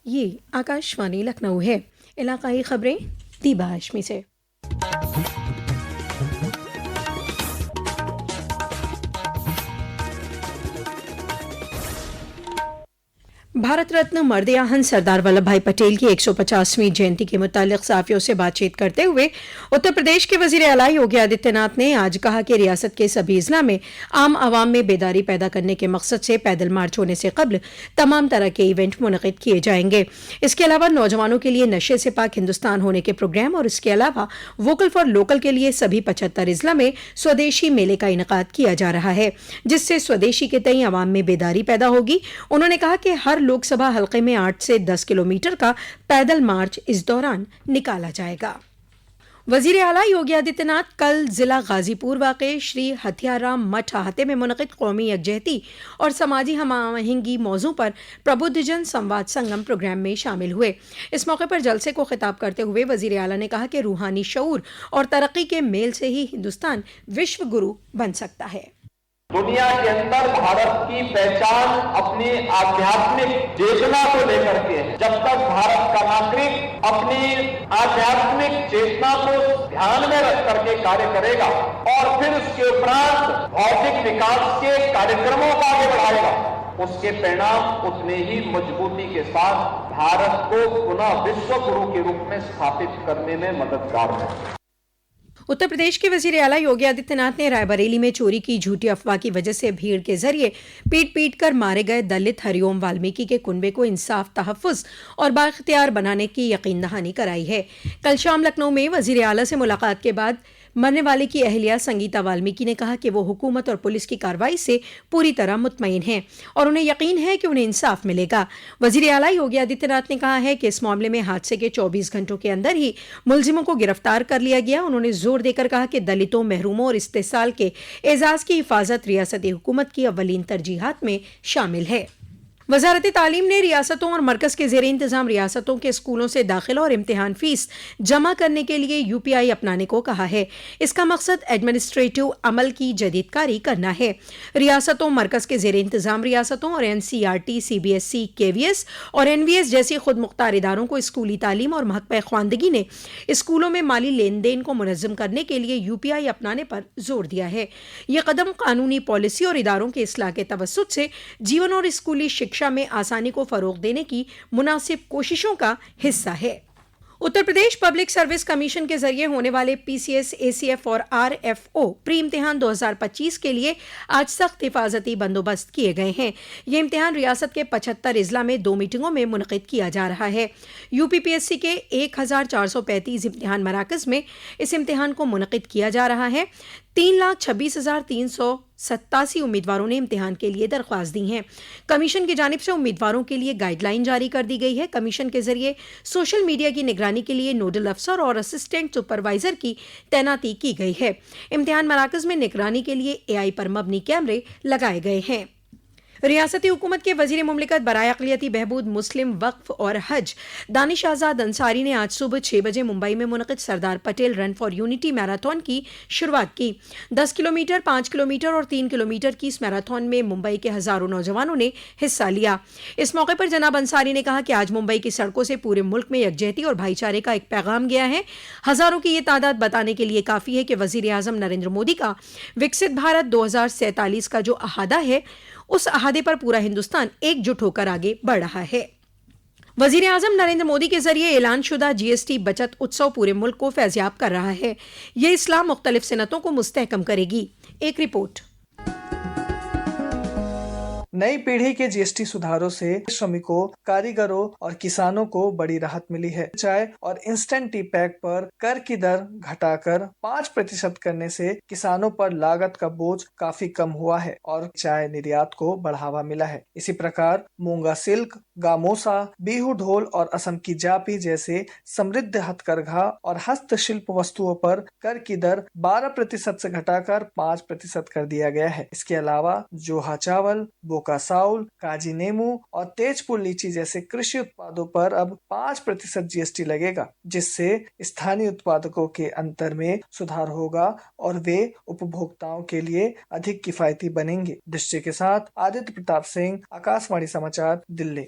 یہ آکاشوانی لکھنؤ ہے۔ علاقائی خبریں دیبا ہاشمی سے۔ بھارت رتن مرد آہن سردار ولبھ بھائی پٹیل کی 150ویں جینتی کے متعلق صحافیوں سے بات چیت کرتے ہوئے اتر پردیش کے وزیر اعلیٰ یوگی آدتیہ ناتھ نے آج کہا کہ ریاست کے سبھی اضلاع میں عام عوام میں بیداری پیدا کرنے کے مقصد سے پیدل مارچ ہونے سے قبل تمام طرح کے ایونٹ منعقد کیے جائیں گے۔ اس کے علاوہ نوجوانوں کے لیے نشے سے پاک ہندوستان ہونے کے پروگرام اور اس کے علاوہ ووکل فار لوکل کے لیے سبھی 75 اضلاع میں سودیشی میلے کا انعقاد کیا جا رہا ہے، جس سے سودیشی کے تئیں عوام میں بیداری پیدا ہوگی۔ انہوں نے کہا کہ ہر لوک سبھا حلقے میں 8 سے 10 کلومیٹر کا پیدل مارچ اس دوران نکالا جائے گا۔ وزیر اعلیٰ یوگی آدتیہ ناتھ کل ضلع غازی پور واقع شری ہتھیار رام مٹھ احاطے میں منعقد قومی یکجہتی اور سماجی ہم آہنگی موضوع پر پربدھ جن سنواد سنگم پروگرام میں شامل ہوئے۔ اس موقع پر جلسے کو خطاب کرتے ہوئے وزیر اعلیٰ نے کہا کہ روحانی شعور اور ترقی کے میل سے ہی ہندوستان وشو گرو بن سکتا ہے۔ دنیا کے اندر بھارت کی پہچان اپنی آدھیاتمک چیتنا کو لے کر کے ہے۔ جب تک بھارت کا ناگرک اپنی آدھیاتمک چیتنا کو دھیان میں رکھ کر کے کاریہ کرے گا اور پھر اس کے اپرانت بھوتک وکاس کے کاریہکرموں کو آگے بڑھائے گا، اس کے پریಣام اتنے ہی مضبوطی کے ساتھ بھارت کو پنہ وشو گرو کے روپ میں ستھاپت کرنے میں مددگار ہے۔ اتر پردیش کے وزیر اعلیٰ یوگی آدتیہ ناتھ نے رائے بریلی میں چوری کی جھوٹی افواہ کی وجہ سے بھیڑ کے ذریعے پیٹ کر مارے گئے دلت ہری اوم والمیکی کے کنبے کو انصاف، تحفظ اور بااختیار بنانے کی یقین دہانی کرائی ہے۔ کل شام لکھنؤ میں وزیر اعلیٰ سے ملاقات کے بعد مرنے والے کی اہلیہ سنگیتا والمیکی نے کہا کہ وہ حکومت اور پولیس کی کارروائی سے پوری طرح مطمئن ہیں اور انہیں یقین ہے کہ انہیں انصاف ملے گا۔ وزیر اعلیٰ یوگی آدتیہ ناتھ نے کہا ہے کہ اس معاملے میں حادثے کے 24 گھنٹوں کے اندر ہی ملزموں کو گرفتار کر لیا گیا۔ انہوں نے زور دے کر کہا کہ دلتوں، محروموں اور استحصال کے اعزاز کی حفاظت ریاستی حکومت کی اولین ترجیحات میں شامل ہے۔ وزارت تعلیم نے ریاستوں اور مرکز کے زیر انتظام ریاستوں کے اسکولوں سے داخلہ اور امتحان فیس جمع کرنے کے لیے UPI اپنانے کو کہا ہے۔ اس کا مقصد ایڈمنسٹریٹو عمل کی جدید کاری کرنا ہے۔ ریاستوں، مرکز کے زیر انتظام ریاستوں اور NCERT، CBSE، KVS اور NVS جیسی خود مختار اداروں کو اسکولی تعلیم اور محکمہ خواندگی نے اسکولوں میں مالی لین دین کو منظم کرنے کے لیے UPI اپنانے پر زور دیا ہے۔ یہ قدم قانونی پالیسی اور اداروں کے اصلاح کے توسط سے جیون اور اسکولی شکشا میں آسانی کو فروغ دینے کی مناسب کوششوں کا حصہ ہے۔ Uttar Pradesh public service commission کے ذریعے ہونے والے PCS، ACF اور RFO پری امتحان 2025 کے لیے آج سخت حفاظتی بندوبست کیے گئے ہیں۔ یہ امتحان ریاست کے 75 اضلاع میں 2 میٹنگوں میں منعقد کیا جا رہا ہے۔ UPPSC کے 1435 امتحان مراکز میں اس امتحان کو منعقد کیا جا رہا ہے۔ 3,26,387 امیدواروں نے امتحان کے لیے درخواست دی ہیں۔ کمیشن کی جانب سے امیدواروں کے لیے گائیڈ لائن جاری کر دی گئی ہے۔ کمیشن کے ذریعے سوشل میڈیا کی نگرانی کے لیے نوڈل افسر اور اسسٹنٹ سپروائزر کی تعیناتی کی گئی ہے۔ امتحان مراکز میں نگرانی کے لیے AI پر مبنی کیمرے لگائے گئے ہیں۔ ریاستی حکومت کے وزیر مملکت برائے اقلیتی بہبود، مسلم وقف اور حج دانش آزاد انصاری نے آج صبح 6 بجے ممبئی میں منعقد Sardar Patel run for unity marathon کی شروعات کی۔ 10 کلومیٹر، 5 کلومیٹر اور 3 کلومیٹر کی اس میراتھن میں ممبئی کے ہزاروں نوجوانوں نے حصہ لیا۔ اس موقع پر جناب انصاری نے کہا کہ آج ممبئی کی سڑکوں سے پورے ملک میں یکجہتی اور بھائی چارے کا ایک پیغام گیا ہے۔ ہزاروں کی یہ تعداد بتانے کے لیے کافی ہے کہ وزیر اعظم نریندر مودی کا وکست بھارت 2047 کا جو احادہ ہے، اس احادے پر پورا ہندوستان ایک جٹ ہو کر آگے بڑھ رہا ہے۔ وزیر اعظم نریندر مودی کے ذریعے اعلان شدہ GST بچت اتسو پورے ملک کو فیضیاب کر رہا ہے۔ یہ اصلاح مختلف صنعتوں کو مستحکم کرے گی۔ ایک رپورٹ۔ نئی پیڑھی کے GST سدھاروں سے شرمکوں، کاریگروں اور کسانوں کو بڑی راحت ملی ہے۔ چائے اور انسٹنٹ ٹی پیک پر کر کی در گھٹا کر 5% کرنے سے کسانوں پر لاگت کا بوجھ کافی کم ہوا ہے اور چائے نریات کو بڑھاوا ملا ہے۔ اسی پرکار مونگا سلک، گاموسا، بیہو ڈھول اور اسم کی جاپی جیسے سمردھ ہتھ کرگھا اور ہست شلپ وستوؤں پر کر کی در 12% سے گھٹا کر 5% کر دیا گیا ہے۔ اس کے علاوہ جوہا چاول، بوکا ساؤل، کاجی نیمو اور تیج پور لیچی جیسے کرشی اتپادوں پر اب 5% GST لگے گا، جس سے استھانی اتپادکوں کے انتر میں سدھار ہوگا اور وہ اپبھوکتاؤں کے لیے ادھک کفایتی بنیں گے۔ دشٹی کے ساتھ آدتیہ پرتاپ سنگھ، آکاش وانی سماچار، دلی۔